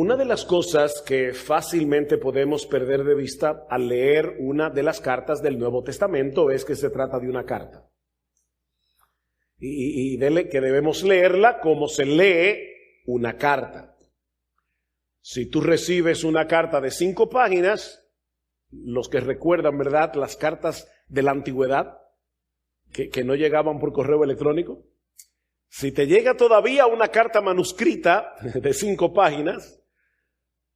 Una de las cosas que fácilmente podemos perder de vista al leer una de las cartas del Nuevo Testamento es que se trata de una carta. Y que debemos leerla como se lee una carta. Si tú recibes una carta de 5 páginas, los que recuerdan, ¿verdad?, las cartas de la antigüedad, que no llegaban por correo electrónico. Si te llega todavía una carta manuscrita de 5 páginas,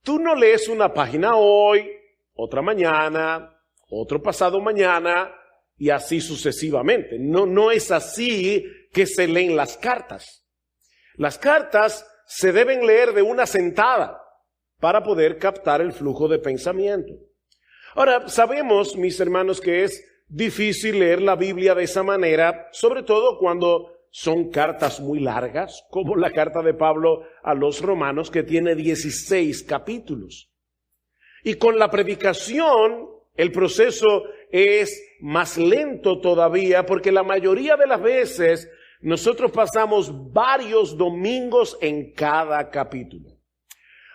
tú no lees una página hoy, otra mañana, otro pasado mañana, y así sucesivamente. No es así que se leen las cartas. Las cartas se deben leer de una sentada para poder captar el flujo de pensamiento. Ahora, sabemos, mis hermanos, que es difícil leer la Biblia de esa manera, sobre todo cuando son cartas muy largas, como la carta de Pablo a los Romanos, que tiene 16 capítulos. Y con la predicación, el proceso es más lento todavía, porque la mayoría de las veces nosotros pasamos varios domingos en cada capítulo.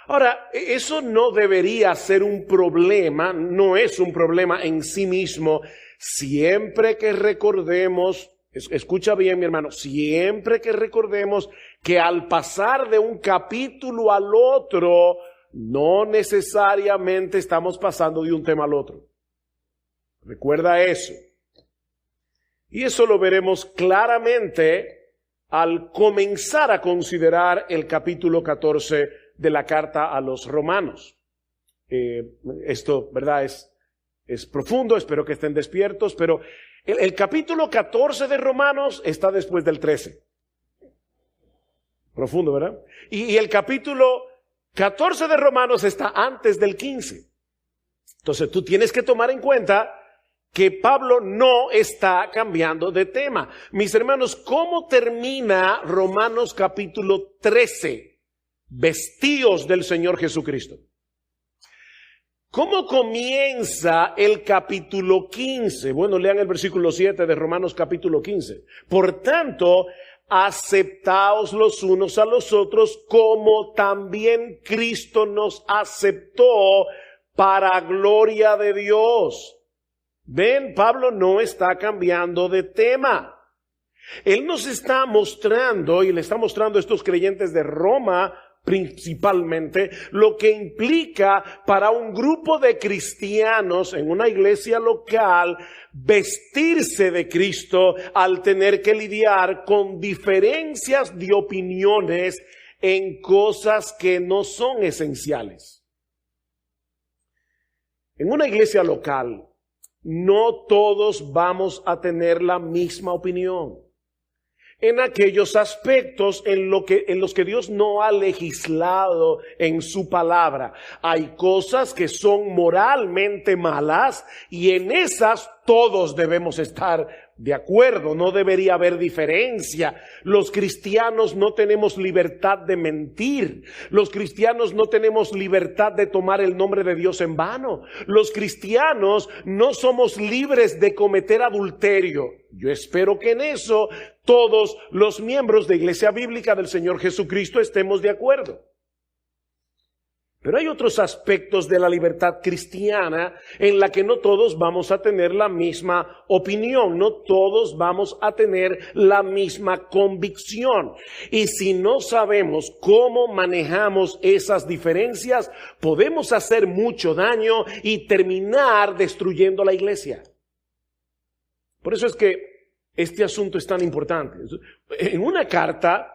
Ahora, eso no debería ser un problema, no es un problema en sí mismo, siempre que recordemos, escucha bien mi hermano, siempre que recordemos que al pasar de un capítulo al otro, no necesariamente estamos pasando de un tema al otro. Recuerda eso. Y eso lo veremos claramente al comenzar a considerar el capítulo 14 de la carta a los Romanos. Esto, ¿verdad? Es profundo, espero que estén despiertos, pero el capítulo 14 de Romanos está después del 13. Profundo, ¿verdad? Y el capítulo 14 de Romanos está antes del 15. Entonces tú tienes que tomar en cuenta que Pablo no está cambiando de tema. Mis hermanos, ¿cómo termina Romanos capítulo 13? Vestíos del Señor Jesucristo. ¿Cómo comienza el capítulo 15? Bueno, lean el versículo 7 de Romanos capítulo 15. Por tanto, aceptaos los unos a los otros como también Cristo nos aceptó para gloria de Dios. Ven, Pablo no está cambiando de tema. Él nos está mostrando, y le está mostrando a estos creyentes de Roma principalmente, lo que implica para un grupo de cristianos en una iglesia local vestirse de Cristo al tener que lidiar con diferencias de opiniones en cosas que no son esenciales. En una iglesia local, no todos vamos a tener la misma opinión en aquellos aspectos en los que Dios no ha legislado en su palabra. Hay cosas que son moralmente malas y en esas todos debemos estar de acuerdo, no debería haber diferencia. Los cristianos no tenemos libertad de mentir. Los cristianos no tenemos libertad de tomar el nombre de Dios en vano. Los cristianos no somos libres de cometer adulterio. Yo espero que en eso todos los miembros de Iglesia Bíblica del Señor Jesucristo estemos de acuerdo. Pero hay otros aspectos de la libertad cristiana en la que no todos vamos a tener la misma opinión, no todos vamos a tener la misma convicción. Y si no sabemos cómo manejamos esas diferencias, podemos hacer mucho daño y terminar destruyendo la iglesia. Por eso es que este asunto es tan importante. En una carta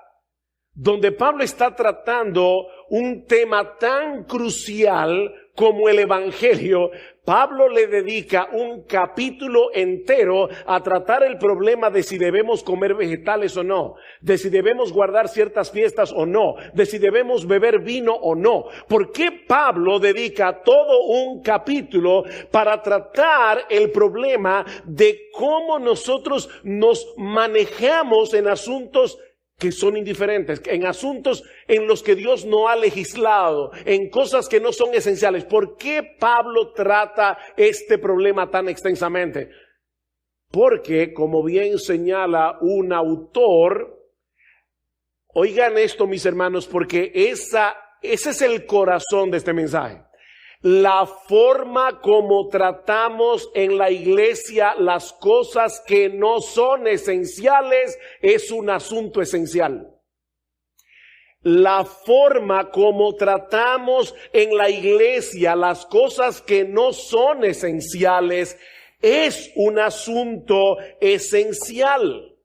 donde Pablo está tratando un tema tan crucial como el Evangelio, Pablo le dedica un capítulo entero a tratar el problema de si debemos comer vegetales o no, de si debemos guardar ciertas fiestas o no, de si debemos beber vino o no. ¿Por qué Pablo dedica todo un capítulo para tratar el problema de cómo nosotros nos manejamos en asuntos que son indiferentes, en asuntos en los que Dios no ha legislado, en cosas que no son esenciales? ¿Por qué Pablo trata este problema tan extensamente? Porque, como bien señala un autor, oigan esto, mis hermanos, porque esa ese es el corazón de este mensaje. La forma como tratamos en la iglesia las cosas que no son esenciales es un asunto esencial. La forma como tratamos en la iglesia las cosas que no son esenciales es un asunto esencial.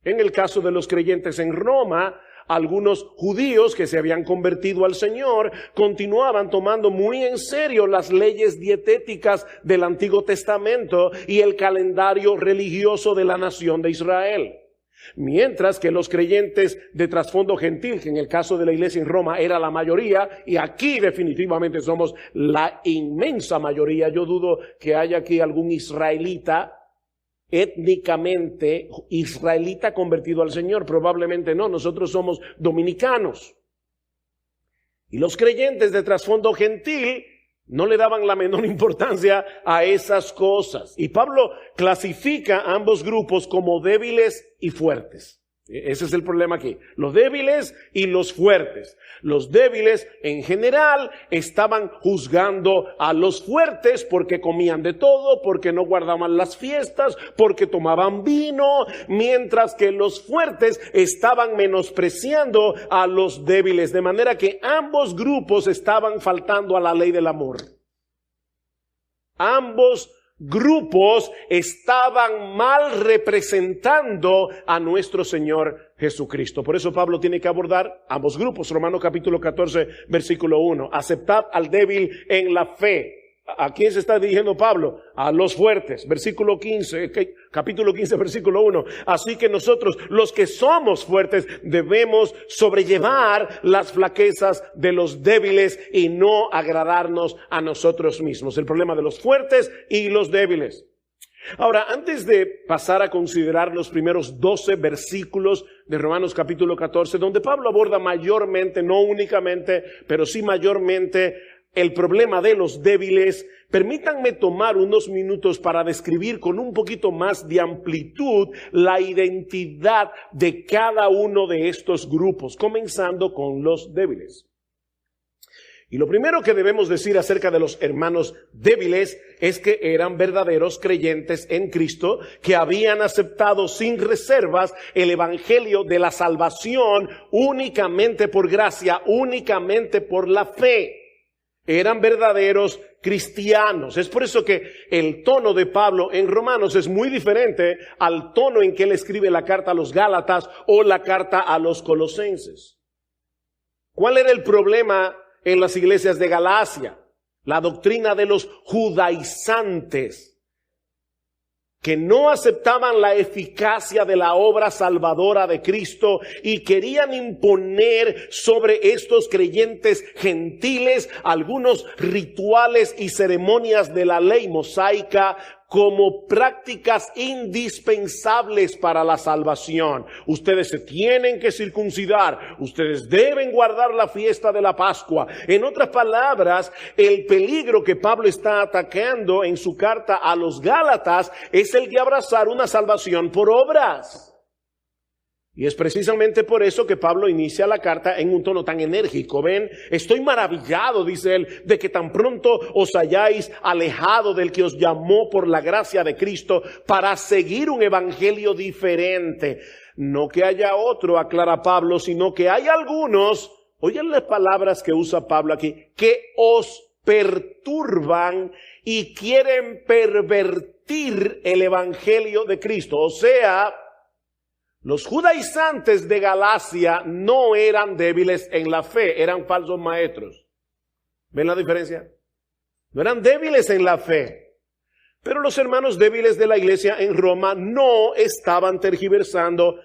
En el caso de los creyentes en Roma, algunos judíos que se habían convertido al Señor continuaban tomando muy en serio las leyes dietéticas del Antiguo Testamento y el calendario religioso de la nación de Israel. Mientras que los creyentes de trasfondo gentil, que en el caso de la iglesia en Roma era la mayoría, y aquí definitivamente somos la inmensa mayoría, yo dudo que haya aquí algún israelita, étnicamente israelita convertido al Señor, probablemente no, nosotros somos dominicanos. Y los creyentes de trasfondo gentil no le daban la menor importancia a esas cosas. Y Pablo clasifica a ambos grupos como débiles y fuertes. Ese es el problema aquí. Los débiles y los fuertes. Los débiles en general estaban juzgando a los fuertes porque comían de todo, porque no guardaban las fiestas, porque tomaban vino, mientras que los fuertes estaban menospreciando a los débiles. De manera que ambos grupos estaban faltando a la ley del amor. Ambos grupos estaban mal representando a nuestro Señor Jesucristo. Por eso Pablo tiene que abordar ambos grupos. Romanos capítulo 14, versículo 1. Aceptad al débil en la fe. ¿A quién se está dirigiendo Pablo? A los fuertes. Versículo 15, capítulo 15, versículo 1. Así que nosotros, los que somos fuertes, debemos sobrellevar las flaquezas de los débiles y no agradarnos a nosotros mismos. El problema de los fuertes y los débiles. Ahora, antes de pasar a considerar los primeros 12 versículos de Romanos capítulo 14, donde Pablo aborda mayormente, no únicamente, pero sí mayormente, el problema de los débiles, permítanme tomar unos minutos para describir con un poquito más de amplitud la identidad de cada uno de estos grupos, comenzando con los débiles. Y lo primero que debemos decir acerca de los hermanos débiles es que eran verdaderos creyentes en Cristo, que habían aceptado sin reservas el evangelio de la salvación únicamente por gracia, únicamente por la fe. Eran verdaderos cristianos. Es por eso que el tono de Pablo en Romanos es muy diferente al tono en que él escribe la carta a los Gálatas o la carta a los Colosenses. ¿Cuál era el problema en las iglesias de Galacia? La doctrina de los judaizantes, que no aceptaban la eficacia de la obra salvadora de Cristo y querían imponer sobre estos creyentes gentiles algunos rituales y ceremonias de la ley mosaica como prácticas indispensables para la salvación. Ustedes se tienen que circuncidar, ustedes deben guardar la fiesta de la Pascua. En otras palabras, el peligro que Pablo está atacando en su carta a los Gálatas es el de abrazar una salvación por obras. Y es precisamente por eso que Pablo inicia la carta en un tono tan enérgico. Ven, estoy maravillado, dice él, de que tan pronto os hayáis alejado del que os llamó por la gracia de Cristo para seguir un evangelio diferente. No que haya otro, aclara Pablo, sino que hay algunos, oigan las palabras que usa Pablo aquí, que os perturban y quieren pervertir el evangelio de Cristo. O sea, los judaizantes de Galacia no eran débiles en la fe, eran falsos maestros. ¿Ven la diferencia? No eran débiles en la fe. Pero los hermanos débiles de la iglesia en Roma no estaban tergiversando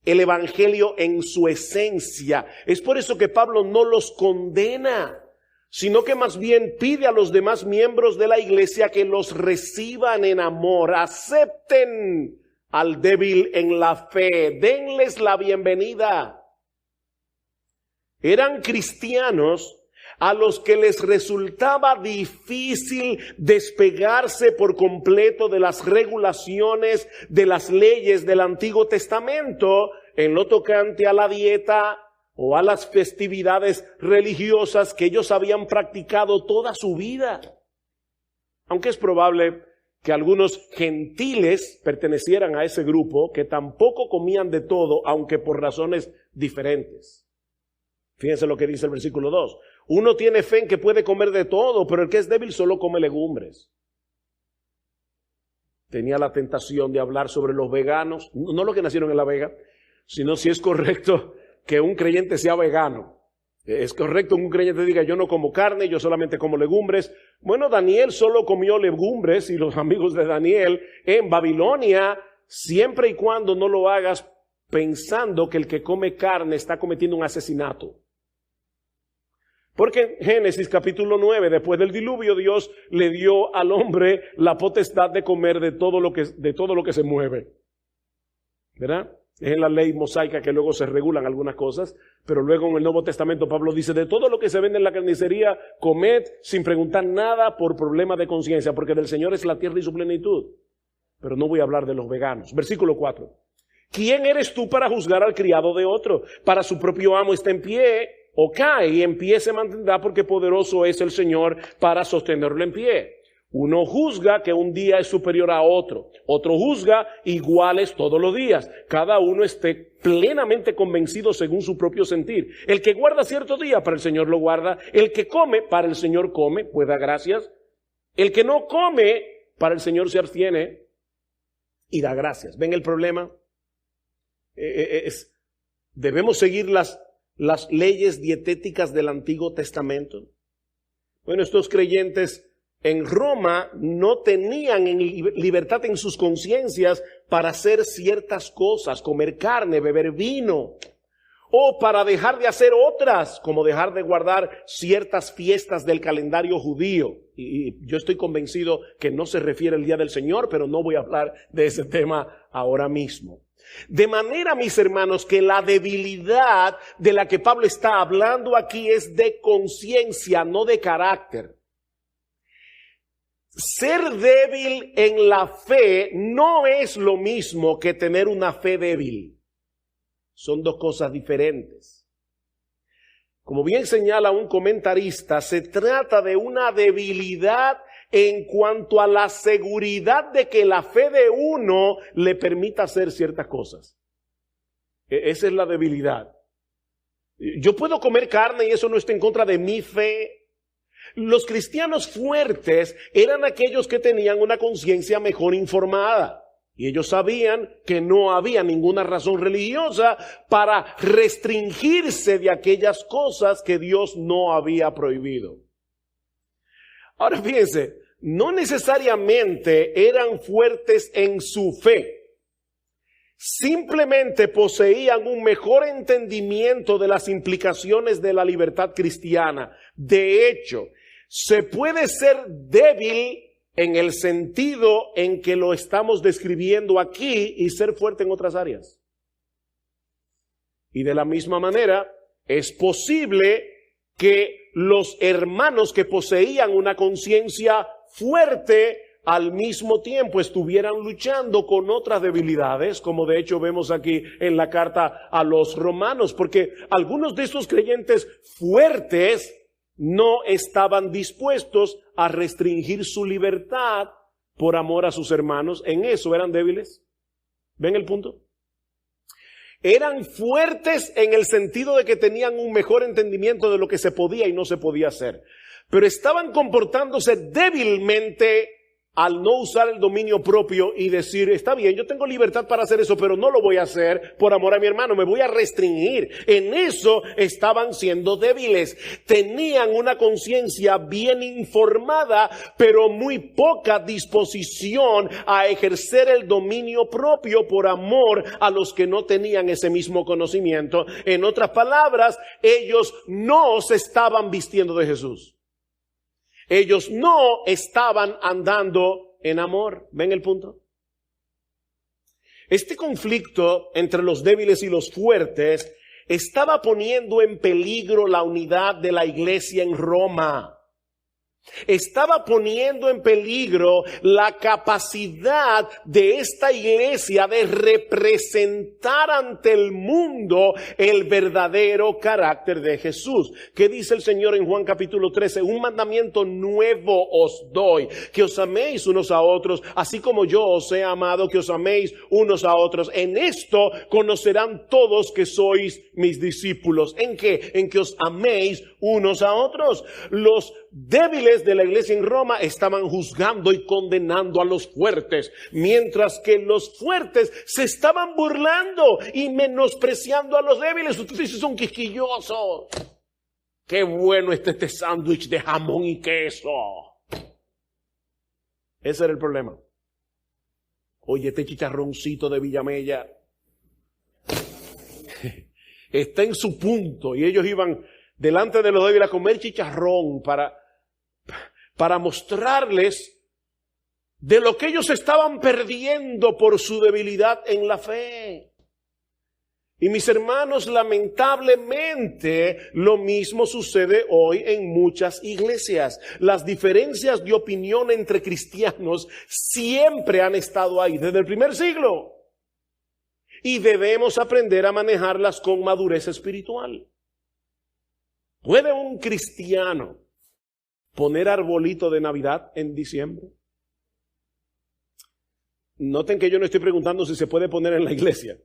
el evangelio en su esencia. Es por eso que Pablo no los condena, sino que más bien pide a los demás miembros de la iglesia que los reciban en amor, acepten al débil en la fe, denles la bienvenida. Eran cristianos a los que les resultaba difícil despegarse por completo de las regulaciones, de las leyes del Antiguo Testamento en lo tocante a la dieta, o a las festividades religiosas que ellos habían practicado toda su vida. Aunque es probable que algunos gentiles pertenecieran a ese grupo que tampoco comían de todo, aunque por razones diferentes. Fíjense lo que dice el versículo 2. Uno tiene fe en que puede comer de todo, pero el que es débil solo come legumbres. Tenía la tentación de hablar sobre los veganos, no los que nacieron en La Vega, sino si es correcto que un creyente sea vegano. Es correcto que un creyente diga, yo no como carne, yo solamente como legumbres. Bueno, Daniel solo comió legumbres y los amigos de Daniel en Babilonia, siempre y cuando no lo hagas pensando que el que come carne está cometiendo un asesinato. Porque en Génesis capítulo 9, después del diluvio, Dios le dio al hombre la potestad de comer de todo lo que se mueve. ¿Verdad? Es en la ley mosaica que luego se regulan algunas cosas, pero luego en el Nuevo Testamento Pablo dice, de todo lo que se vende en la carnicería, comed sin preguntar nada por problema de conciencia, porque del Señor es la tierra y su plenitud. Pero no voy a hablar de los veganos. Versículo 4. ¿Quién eres tú para juzgar al criado de otro? Para su propio amo está en pie o cae, y en pie se mantendrá porque poderoso es el Señor para sostenerlo en pie. Uno juzga que un día es superior a otro. Otro juzga iguales todos los días. Cada uno esté plenamente convencido según su propio sentir. El que guarda cierto día, para el Señor lo guarda. El que come, para el Señor come, pues da gracias. El que no come, para el Señor se abstiene y da gracias. ¿Ven el problema? Debemos seguir las leyes dietéticas del Antiguo Testamento. Bueno, estos creyentes en Roma no tenían libertad en sus conciencias para hacer ciertas cosas, comer carne, beber vino, o para dejar de hacer otras, como dejar de guardar ciertas fiestas del calendario judío. Y yo estoy convencido que no se refiere al Día del Señor, pero no voy a hablar de ese tema ahora mismo. De manera, mis hermanos, que la debilidad de la que Pablo está hablando aquí es de conciencia, no de carácter. Ser débil en la fe no es lo mismo que tener una fe débil. Son dos cosas diferentes. Como bien señala un comentarista, se trata de una debilidad en cuanto a la seguridad de que la fe de uno le permita hacer ciertas cosas. Esa es la debilidad. Yo puedo comer carne y eso no está en contra de mi fe. Los cristianos fuertes eran aquellos que tenían una conciencia mejor informada. Y ellos sabían que no había ninguna razón religiosa para restringirse de aquellas cosas que Dios no había prohibido. Ahora fíjense, no necesariamente eran fuertes en su fe. Simplemente poseían un mejor entendimiento de las implicaciones de la libertad cristiana. De hecho, se puede ser débil en el sentido en que lo estamos describiendo aquí y ser fuerte en otras áreas. Y de la misma manera, es posible que los hermanos que poseían una conciencia fuerte al mismo tiempo estuvieran luchando con otras debilidades, como de hecho vemos aquí en la carta a los romanos, porque algunos de estos creyentes fuertes no estaban dispuestos a restringir su libertad por amor a sus hermanos. En eso eran débiles. ¿Ven el punto? Eran fuertes en el sentido de que tenían un mejor entendimiento de lo que se podía y no se podía hacer, pero estaban comportándose débilmente al no usar el dominio propio y decir, está bien, yo tengo libertad para hacer eso, pero no lo voy a hacer por amor a mi hermano, me voy a restringir. En eso estaban siendo débiles. Tenían una conciencia bien informada, pero muy poca disposición a ejercer el dominio propio por amor a los que no tenían ese mismo conocimiento. En otras palabras, ellos no se estaban vistiendo de Jesús. Ellos no estaban andando en amor. ¿Ven el punto? Este conflicto entre los débiles y los fuertes estaba poniendo en peligro la unidad de la iglesia en Roma. Estaba poniendo en peligro la capacidad de esta iglesia de representar ante el mundo el verdadero carácter de Jesús. ¿Qué dice el Señor en Juan capítulo 13? Un mandamiento nuevo os doy, que os améis unos a otros, así como yo os he amado, que os améis unos a otros. En esto conocerán todos que sois mis discípulos. ¿En qué? En que os améis unos a otros. Los débiles de la iglesia en Roma estaban juzgando y condenando a los fuertes, mientras que los fuertes se estaban burlando y menospreciando a los débiles. Ustedes son quisquillosos. Qué bueno está este sándwich de jamón y queso. Ese era el problema. Oye, este chicharroncito de Villamella está en su punto, y ellos iban delante de los débiles a comer chicharrón para mostrarles de lo que ellos estaban perdiendo por su debilidad en la fe. Y mis hermanos, lamentablemente lo mismo sucede hoy en muchas iglesias. Las diferencias de opinión entre cristianos siempre han estado ahí desde el primer siglo. Y debemos aprender a manejarlas con madurez espiritual. ¿Puede un cristiano poner arbolito de Navidad en diciembre? Noten que yo no estoy preguntando si se puede poner en la iglesia.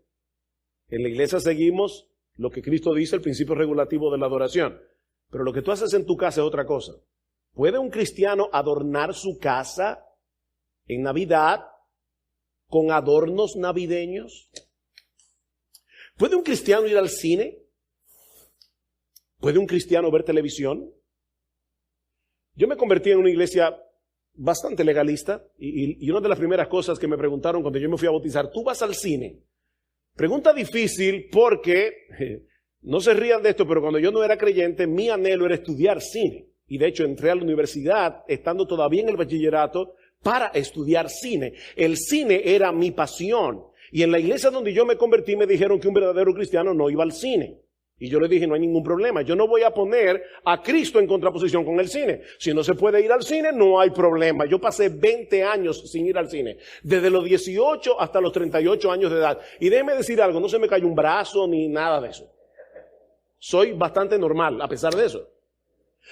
En la iglesia seguimos lo que Cristo dice, el principio regulativo de la adoración. Pero lo que tú haces en tu casa es otra cosa. ¿Puede un cristiano adornar su casa en Navidad con adornos navideños? ¿Puede un cristiano ir al cine? ¿Puede un cristiano ver televisión? Yo me convertí en una iglesia bastante legalista y una de las primeras cosas que me preguntaron cuando yo me fui a bautizar, ¿tú vas al cine? Pregunta difícil porque, no se rían de esto, pero cuando yo no era creyente, mi anhelo era estudiar cine. Y de hecho entré a la universidad, estando todavía en el bachillerato, para estudiar cine. El cine era mi pasión. Y en la iglesia donde yo me convertí me dijeron que un verdadero cristiano no iba al cine. Y yo le dije, no hay ningún problema. Yo no voy a poner a Cristo en contraposición con el cine. Si no se puede ir al cine, no hay problema. Yo pasé 20 años sin ir al cine. Desde los 18 hasta los 38 años de edad. Y déjeme decir algo, no se me cayó un brazo ni nada de eso. Soy bastante normal a pesar de eso.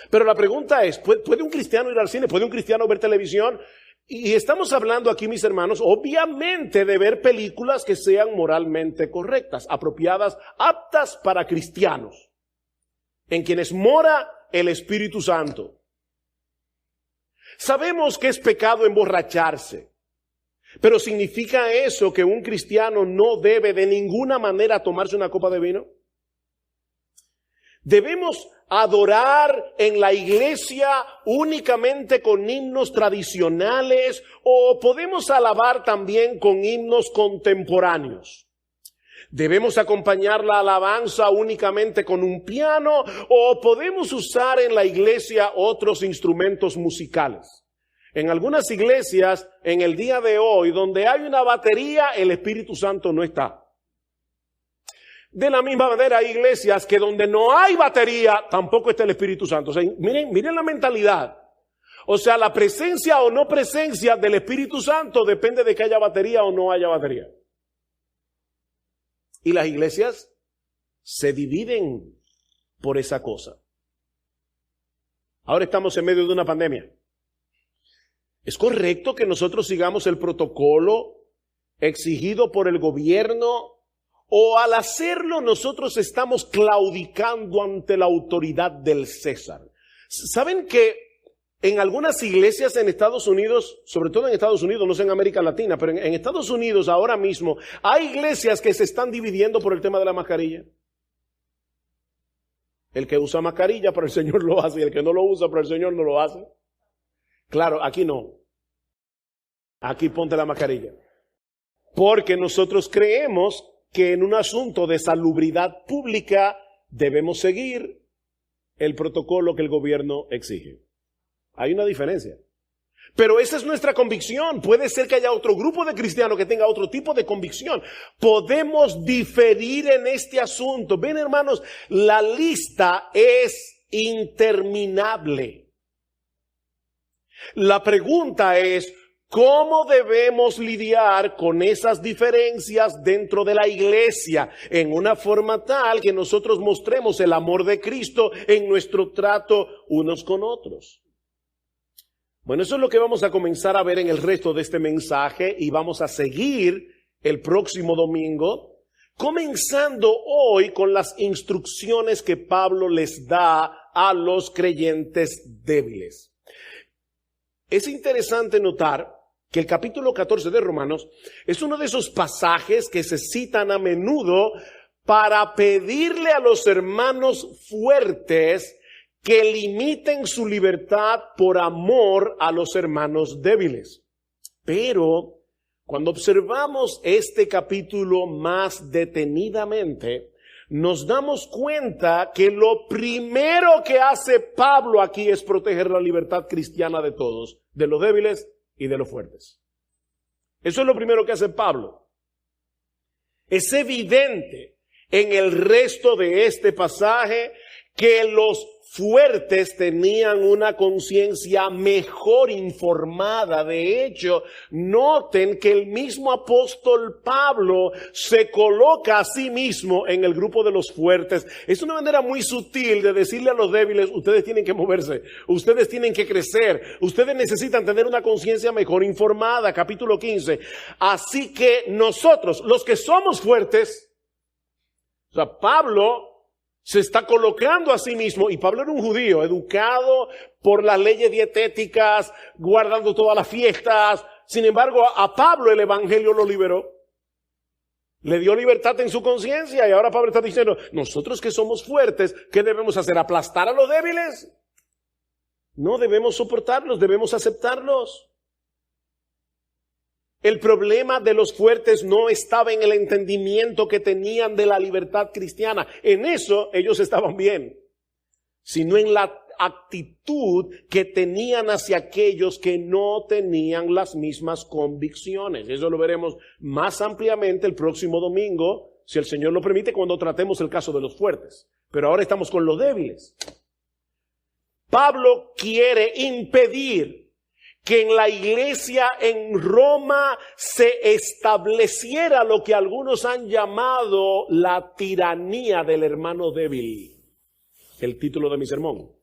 Pero la pregunta es, ¿puede un cristiano ir al cine? ¿Puede un cristiano ver televisión? Y estamos hablando aquí, mis hermanos, obviamente de ver películas que sean moralmente correctas, apropiadas, aptas para cristianos, en quienes mora el Espíritu Santo. Sabemos que es pecado emborracharse, pero ¿significa eso que un cristiano no debe de ninguna manera tomarse una copa de vino? ¿Debemos adorar en la iglesia únicamente con himnos tradicionales o podemos alabar también con himnos contemporáneos? ¿Debemos acompañar la alabanza únicamente con un piano o podemos usar en la iglesia otros instrumentos musicales? En algunas iglesias, en el día de hoy, donde hay una batería, el Espíritu Santo no está. De la misma manera hay iglesias que donde no hay batería tampoco está el Espíritu Santo. O sea, miren la mentalidad. O sea, la presencia o no presencia del Espíritu Santo depende de que haya batería o no haya batería. Y las iglesias se dividen por esa cosa. Ahora estamos en medio de una pandemia. ¿Es correcto que nosotros sigamos el protocolo exigido por el gobierno? ¿O al hacerlo nosotros estamos claudicando ante la autoridad del César? ¿Saben que en algunas iglesias en Estados Unidos, sobre todo en Estados Unidos, no sé en América Latina, pero en Estados Unidos ahora mismo hay iglesias que se están dividiendo por el tema de la mascarilla? El que usa mascarilla para el Señor lo hace y el que no lo usa para el Señor no lo hace. Claro, aquí no. Aquí ponte la mascarilla. Porque nosotros creemos que en un asunto de salubridad pública debemos seguir el protocolo que el gobierno exige. Hay una diferencia. Pero esa es nuestra convicción. Puede ser que haya otro grupo de cristianos que tenga otro tipo de convicción. Podemos diferir en este asunto. Ven, hermanos, la lista es interminable. La pregunta es, ¿cómo debemos lidiar con esas diferencias dentro de la iglesia en una forma tal que nosotros mostremos el amor de Cristo en nuestro trato unos con otros? Bueno, eso es lo que vamos a comenzar a ver en el resto de este mensaje y vamos a seguir el próximo domingo, comenzando hoy con las instrucciones que Pablo les da a los creyentes débiles. Es interesante notar que el capítulo 14 de Romanos es uno de esos pasajes que se citan a menudo para pedirle a los hermanos fuertes que limiten su libertad por amor a los hermanos débiles. Pero cuando observamos este capítulo más detenidamente, nos damos cuenta que lo primero que hace Pablo aquí es proteger la libertad cristiana de todos, de los débiles y de los fuertes. Eso es lo primero que hace Pablo. Es evidente en el resto de este pasaje que los fuertes tenían una conciencia mejor informada. De hecho, noten que el mismo apóstol Pablo se coloca a sí mismo en el grupo de los fuertes. Es una manera muy sutil de decirle a los débiles, ustedes tienen que moverse, ustedes tienen que crecer, ustedes necesitan tener una conciencia mejor informada. Capítulo 15. Así que nosotros, los que somos fuertes, o sea, Pablo se está colocando a sí mismo, y Pablo era un judío, educado por las leyes dietéticas, guardando todas las fiestas. Sin embargo, a Pablo el evangelio lo liberó. Le dio libertad en su conciencia, y ahora Pablo está diciendo, nosotros que somos fuertes, ¿qué debemos hacer? ¿Aplastar a los débiles? No, debemos soportarlos, debemos aceptarlos. El problema de los fuertes no estaba en el entendimiento que tenían de la libertad cristiana. En eso ellos estaban bien, sino en la actitud que tenían hacia aquellos que no tenían las mismas convicciones. Eso lo veremos más ampliamente el próximo domingo, si el Señor lo permite, cuando tratemos el caso de los fuertes. Pero ahora estamos con los débiles. Pablo quiere impedir que en la iglesia en Roma se estableciera lo que algunos han llamado la tiranía del hermano débil. El título de mi sermón.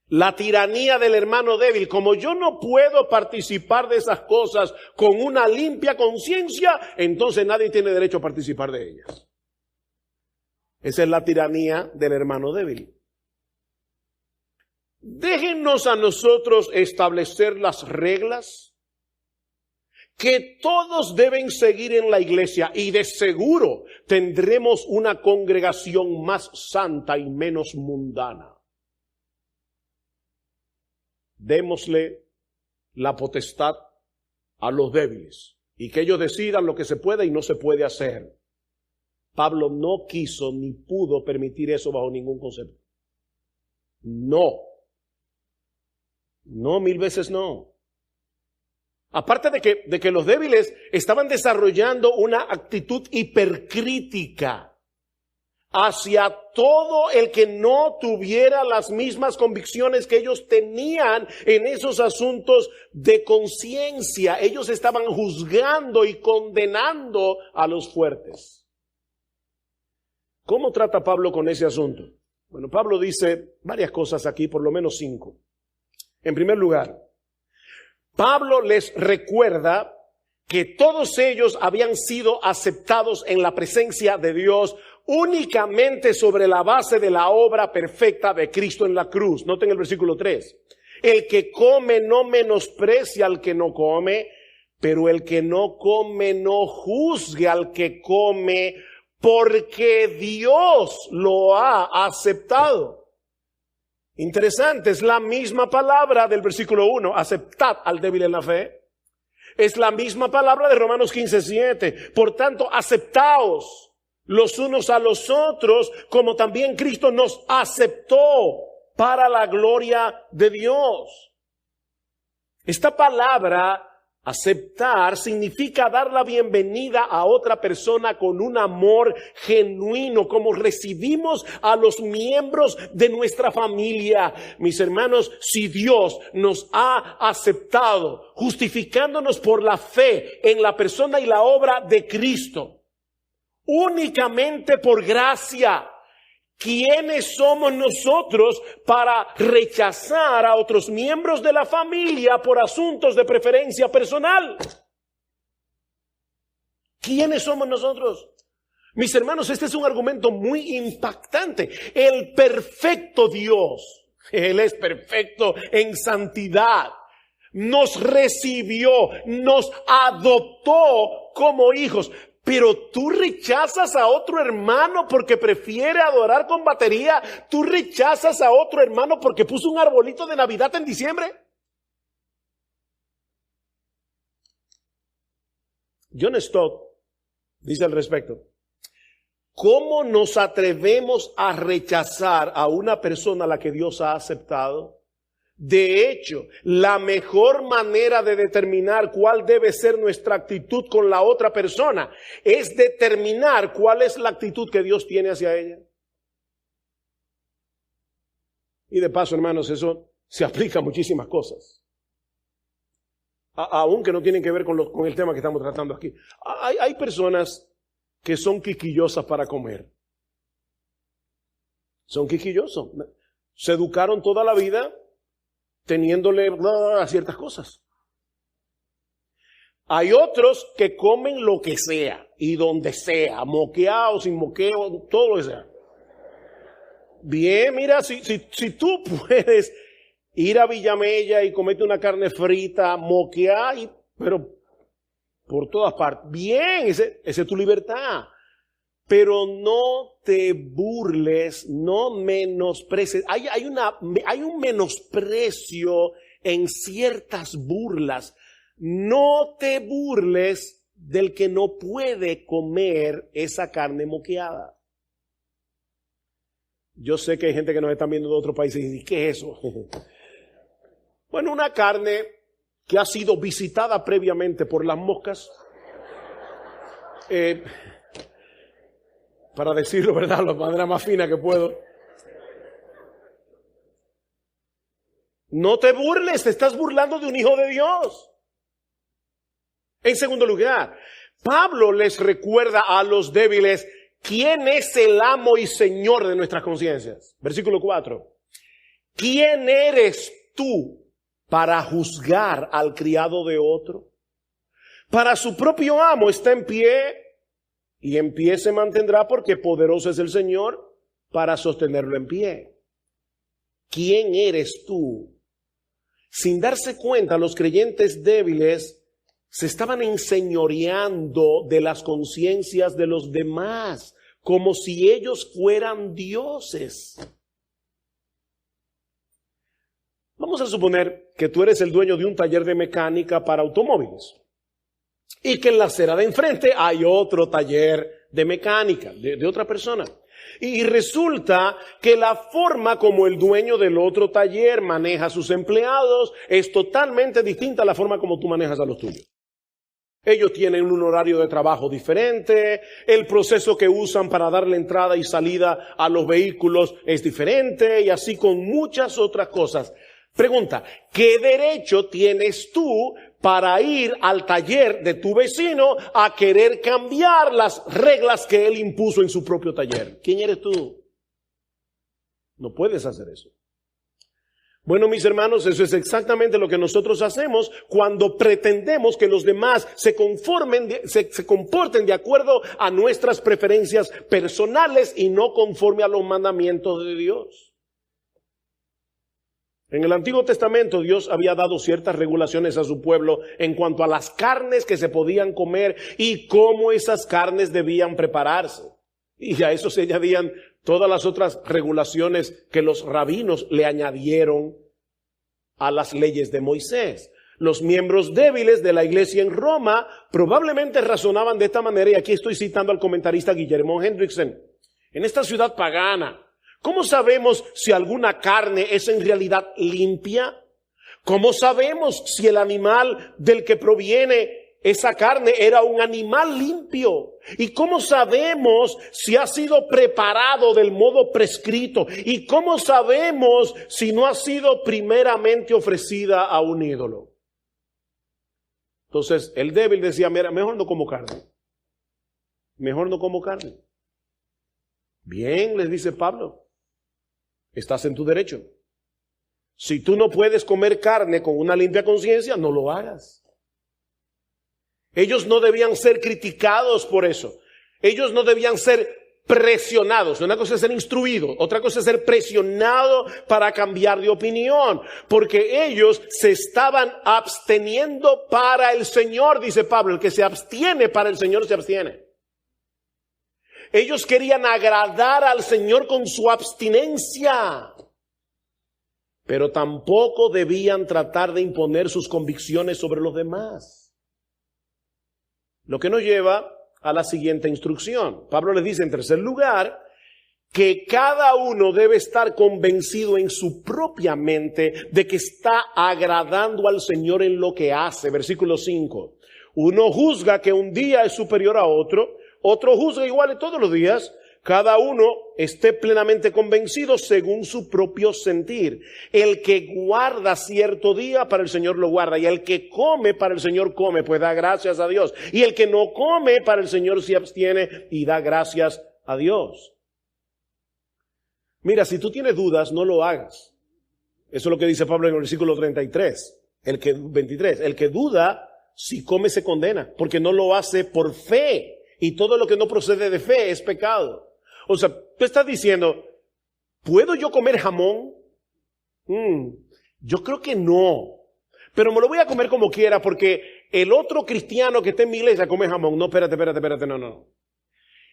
La tiranía del hermano débil. Como yo no puedo participar de esas cosas con una limpia conciencia, entonces nadie tiene derecho a participar de ellas. Esa es la tiranía del hermano débil. Déjennos a nosotros establecer las reglas que todos deben seguir en la iglesia, y de seguro tendremos una congregación más santa y menos mundana. Démosle la potestad a los débiles y que ellos decidan lo que se puede y no se puede hacer. Pablo no quiso ni pudo permitir eso bajo ningún concepto. No, 1000 veces no. Aparte de que los débiles estaban desarrollando una actitud hipercrítica hacia todo el que no tuviera las mismas convicciones que ellos tenían en esos asuntos de conciencia. Ellos estaban juzgando y condenando a los fuertes. ¿Cómo trata Pablo con ese asunto? Bueno, Pablo dice varias cosas aquí, por lo menos 5. En primer lugar, Pablo les recuerda que todos ellos habían sido aceptados en la presencia de Dios únicamente sobre la base de la obra perfecta de Cristo en la cruz. Noten el versículo 3. El que come no menosprecia al que no come, pero el que no come no juzgue al que come, porque Dios lo ha aceptado. Interesante, es la misma palabra del versículo 1, aceptad al débil en la fe. Es la misma palabra de Romanos 15:7. Por tanto, aceptaos los unos a los otros, como también Cristo nos aceptó para la gloria de Dios. Esta palabra Aceptar significa dar la bienvenida a otra persona con un amor genuino, como recibimos a los miembros de nuestra familia. Mis hermanos, si Dios nos ha aceptado, justificándonos por la fe en la persona y la obra de Cristo, únicamente por gracia, ¿quiénes somos nosotros para rechazar a otros miembros de la familia por asuntos de preferencia personal? ¿Quiénes somos nosotros? Mis hermanos, este es un argumento muy impactante. El perfecto Dios, Él es perfecto en santidad, nos recibió, nos adoptó como hijos. Pero tú rechazas a otro hermano porque prefiere adorar con batería. Tú rechazas a otro hermano porque puso un arbolito de Navidad en diciembre. John Stott dice al respecto: ¿cómo nos atrevemos a rechazar a una persona a la que Dios ha aceptado? De hecho, la mejor manera de determinar cuál debe ser nuestra actitud con la otra persona es determinar cuál es la actitud que Dios tiene hacia ella. Y de paso, hermanos, eso se aplica a muchísimas cosas, aunque no tienen que ver con el tema que estamos tratando aquí. Hay personas que son quisquillosas para comer. Son quisquillosos. Se educaron toda la vida teniéndole a ciertas cosas. Hay otros que comen lo que sea y donde sea, moqueado, sin moqueo, todo lo que sea. Bien, mira, si tú puedes ir a Villamella y comerte una carne frita, moquear, pero por todas partes, bien, esa es tu libertad. Pero no te burles, no menosprecies. Hay un menosprecio en ciertas burlas. No te burles del que no puede comer esa carne moqueada. Yo sé que hay gente que nos está viendo de otros países y dice, ¿qué es eso? Bueno, una carne que ha sido visitada previamente por las moscas. Para decirlo, ¿verdad?, de la manera más fina que puedo. No te burles, te estás burlando de un hijo de Dios. En segundo lugar, Pablo les recuerda a los débiles quién es el amo y señor de nuestras conciencias. Versículo 4. ¿Quién eres tú para juzgar al criado de otro? Para su propio amo está en pie, y en pie se mantendrá porque poderoso es el Señor para sostenerlo en pie. ¿Quién eres tú? Sin darse cuenta, los creyentes débiles se estaban enseñoreando de las conciencias de los demás, como si ellos fueran dioses. Vamos a suponer que tú eres el dueño de un taller de mecánica para automóviles y que en la acera de enfrente hay otro taller de mecánica de otra persona. Y resulta que la forma como el dueño del otro taller maneja a sus empleados es totalmente distinta a la forma como tú manejas a los tuyos. Ellos tienen un horario de trabajo diferente, el proceso que usan para darle entrada y salida a los vehículos es diferente, y así con muchas otras cosas. Pregunta, ¿qué derecho tienes tú para ir al taller de tu vecino a querer cambiar las reglas que él impuso en su propio taller? ¿Quién eres tú? No puedes hacer eso. Bueno, mis hermanos, eso es exactamente lo que nosotros hacemos cuando pretendemos que los demás se comporten de acuerdo a nuestras preferencias personales y no conforme a los mandamientos de Dios. En el Antiguo Testamento Dios había dado ciertas regulaciones a su pueblo en cuanto a las carnes que se podían comer y cómo esas carnes debían prepararse. Y a eso se añadían todas las otras regulaciones que los rabinos le añadieron a las leyes de Moisés. Los miembros débiles de la iglesia en Roma probablemente razonaban de esta manera, y aquí estoy citando al comentarista Guillermo Hendrickson. En esta ciudad pagana, ¿cómo sabemos si alguna carne es en realidad limpia? ¿Cómo sabemos si el animal del que proviene esa carne era un animal limpio? ¿Y cómo sabemos si ha sido preparado del modo prescrito? ¿Y cómo sabemos si no ha sido primeramente ofrecida a un ídolo? Entonces el débil decía, mira, mejor no como carne. Mejor no como carne. Bien, les dice Pablo, estás en tu derecho. Si tú no puedes comer carne con una limpia conciencia, no lo hagas. Ellos no debían ser criticados por eso. Ellos no debían ser presionados. Una cosa es ser instruido, otra cosa es ser presionado para cambiar de opinión. Porque ellos se estaban absteniendo para el Señor, dice Pablo. El que se abstiene para el Señor se abstiene. Ellos querían agradar al Señor con su abstinencia. Pero tampoco debían tratar de imponer sus convicciones sobre los demás. Lo que nos lleva a la siguiente instrucción. Pablo les dice en tercer lugar que cada uno debe estar convencido en su propia mente de que está agradando al Señor en lo que hace. Versículo 5. Uno juzga que un día es superior a otro, otro juzga igual todos los días. Cada uno esté plenamente convencido según su propio sentir. El que guarda cierto día, para el Señor lo guarda. Y el que come, para el Señor come, pues da gracias a Dios. Y el que no come, para el Señor se abstiene y da gracias a Dios. Mira, si tú tienes dudas, no lo hagas. Eso es lo que dice Pablo en el versículo 23. 23. El que duda, si come se condena, porque no lo hace por fe. Y todo lo que no procede de fe es pecado. O sea, tú estás diciendo, ¿puedo yo comer jamón? Yo creo que no. Pero me lo voy a comer como quiera porque el otro cristiano que está en mi iglesia come jamón. No, espérate, no.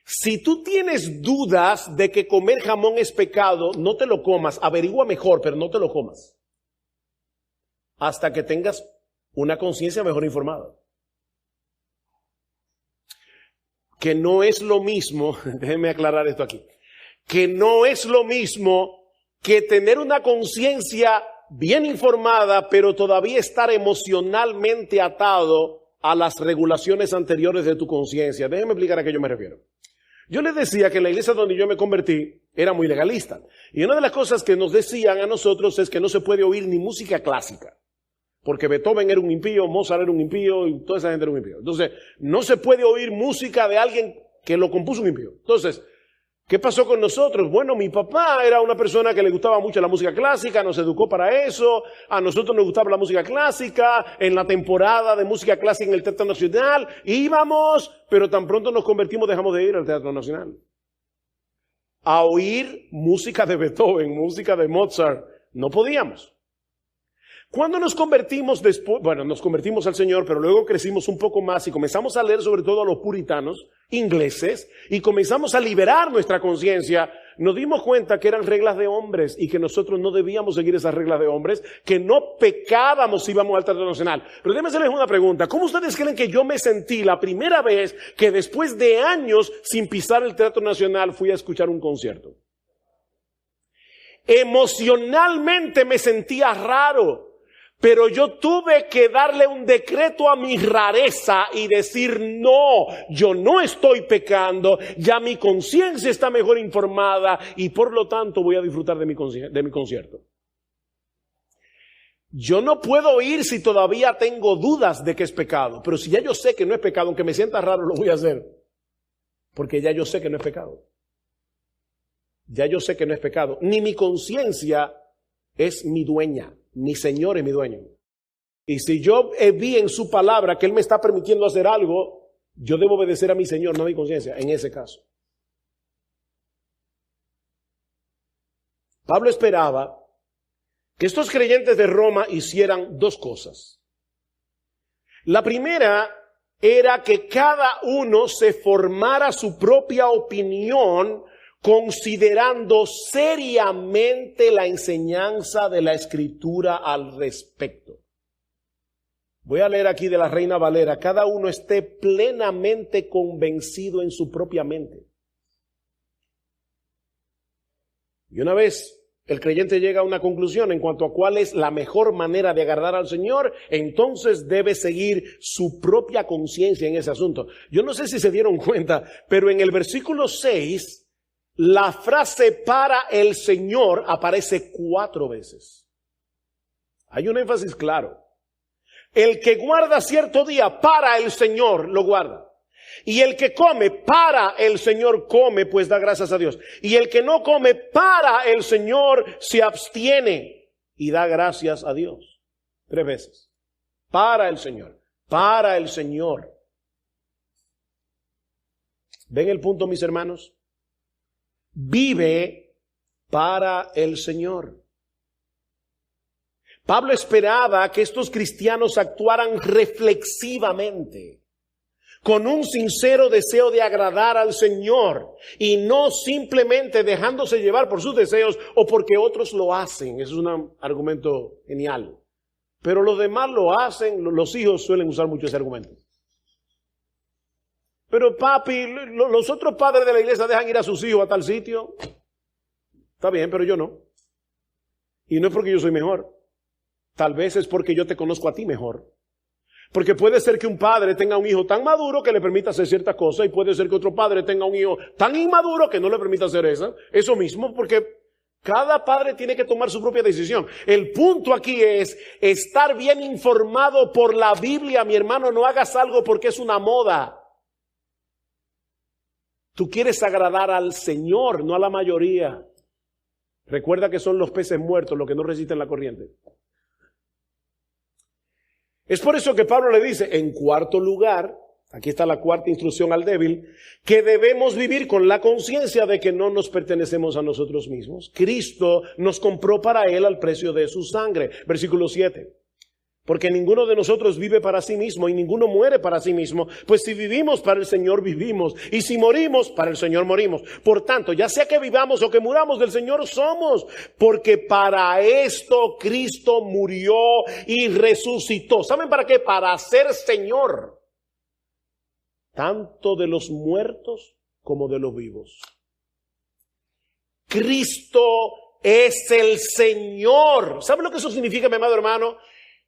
Si tú tienes dudas de que comer jamón es pecado, no te lo comas. Averigua mejor, pero no te lo comas. Hasta que tengas una conciencia mejor informada. Que no es lo mismo, déjenme aclarar esto aquí, que no es lo mismo que tener una conciencia bien informada, pero todavía estar emocionalmente atado a las regulaciones anteriores de tu conciencia. Déjenme explicar a qué yo me refiero. Yo les decía que en la iglesia donde yo me convertí era muy legalista. Y una de las cosas que nos decían a nosotros es que no se puede oír ni música clásica. Porque Beethoven era un impío, Mozart era un impío y toda esa gente era un impío. Entonces, no se puede oír música de alguien que lo compuso un impío. Entonces, ¿qué pasó con nosotros? Bueno, mi papá era una persona que le gustaba mucho la música clásica, nos educó para eso. A nosotros nos gustaba la música clásica. En la temporada de música clásica en el Teatro Nacional íbamos, pero tan pronto nos convertimos dejamos de ir al Teatro Nacional. A oír música de Beethoven, música de Mozart, no podíamos. Cuando nos convertimos después, nos convertimos al Señor, pero luego crecimos un poco más y comenzamos a leer sobre todo a los puritanos ingleses y comenzamos a liberar nuestra conciencia, nos dimos cuenta que eran reglas de hombres y que nosotros no debíamos seguir esas reglas de hombres, que no pecábamos si íbamos al Teatro Nacional. Pero déjenme hacerles una pregunta. ¿Cómo ustedes creen que yo me sentí la primera vez que después de años sin pisar el Teatro Nacional fui a escuchar un concierto? Emocionalmente me sentía raro. Pero yo tuve que darle un decreto a mi rareza y decir, no, yo no estoy pecando, ya mi conciencia está mejor informada y por lo tanto voy a disfrutar de mi concierto. Yo no puedo ir si todavía tengo dudas de que es pecado, pero si ya yo sé que no es pecado, aunque me sienta raro, lo voy a hacer. Porque ya yo sé que no es pecado. Ya yo sé que no es pecado. Ni mi conciencia es mi dueña. Mi Señor es mi dueño. Y si yo vi en su palabra que Él me está permitiendo hacer algo, yo debo obedecer a mi Señor, no a mi conciencia, en ese caso. Pablo esperaba que estos creyentes de Roma hicieran dos cosas. La primera era que cada uno se formara su propia opinión considerando seriamente la enseñanza de la Escritura al respecto. Voy a leer aquí de la Reina Valera. Cada uno esté plenamente convencido en su propia mente. Y una vez el creyente llega a una conclusión en cuanto a cuál es la mejor manera de agradar al Señor, entonces debe seguir su propia conciencia en ese asunto. Yo no sé si se dieron cuenta, pero en el versículo 6, la frase para el Señor aparece 4 veces. Hay un énfasis claro. El que guarda cierto día para el Señor lo guarda. Y el que come para el Señor come, pues da gracias a Dios. Y el que no come para el Señor se abstiene y da gracias a Dios. 3 veces. Para el Señor. Para el Señor. ¿Ven el punto, mis hermanos? Vive para el Señor. Pablo esperaba que estos cristianos actuaran reflexivamente, con un sincero deseo de agradar al Señor y no simplemente dejándose llevar por sus deseos o porque otros lo hacen. Eso es un argumento genial. Pero los demás lo hacen, los hijos suelen usar mucho ese argumento. Pero papi, los otros padres de la iglesia dejan ir a sus hijos a tal sitio. Está bien, pero yo no. Y no es porque yo soy mejor. Tal vez es porque yo te conozco a ti mejor. Porque puede ser que un padre tenga un hijo tan maduro que le permita hacer ciertas cosas, y puede ser que otro padre tenga un hijo tan inmaduro que no le permita hacer eso mismo, porque cada padre tiene que tomar su propia decisión. El punto aquí es estar bien informado por la Biblia, mi hermano. No hagas algo porque es una moda. Tú quieres agradar al Señor, no a la mayoría. Recuerda que son los peces muertos los que no resisten la corriente. Es por eso que Pablo le dice, en cuarto lugar, aquí está la cuarta instrucción al débil, que debemos vivir con la conciencia de que no nos pertenecemos a nosotros mismos. Cristo nos compró para Él al precio de su sangre. Versículo 7. Porque ninguno de nosotros vive para sí mismo y ninguno muere para sí mismo. Pues si vivimos, para el Señor vivimos. Y si morimos, para el Señor morimos. Por tanto, ya sea que vivamos o que muramos, del Señor somos. Porque para esto Cristo murió y resucitó. ¿Saben para qué? Para ser Señor. Tanto de los muertos como de los vivos. Cristo es el Señor. ¿Saben lo que eso significa, mi amado hermano?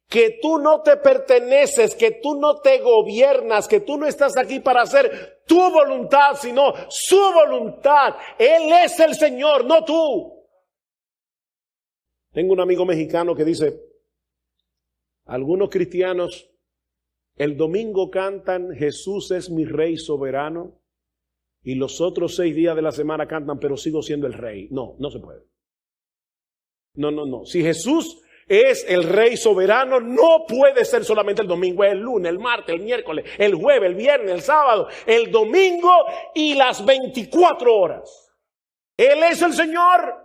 Que tú no te perteneces, que tú no te gobiernas, que tú no estás aquí para hacer tu voluntad, sino su voluntad. Él es el Señor, no tú. Tengo un amigo mexicano que dice, algunos cristianos el domingo cantan Jesús es mi Rey soberano y los otros 6 días de la semana cantan pero sigo siendo el Rey. No, no se puede. No. Si Jesús es el Rey soberano, no puede ser solamente el domingo, es el lunes, el martes, el miércoles, el jueves, el viernes, el sábado, el domingo y las 24 horas. Él es el Señor.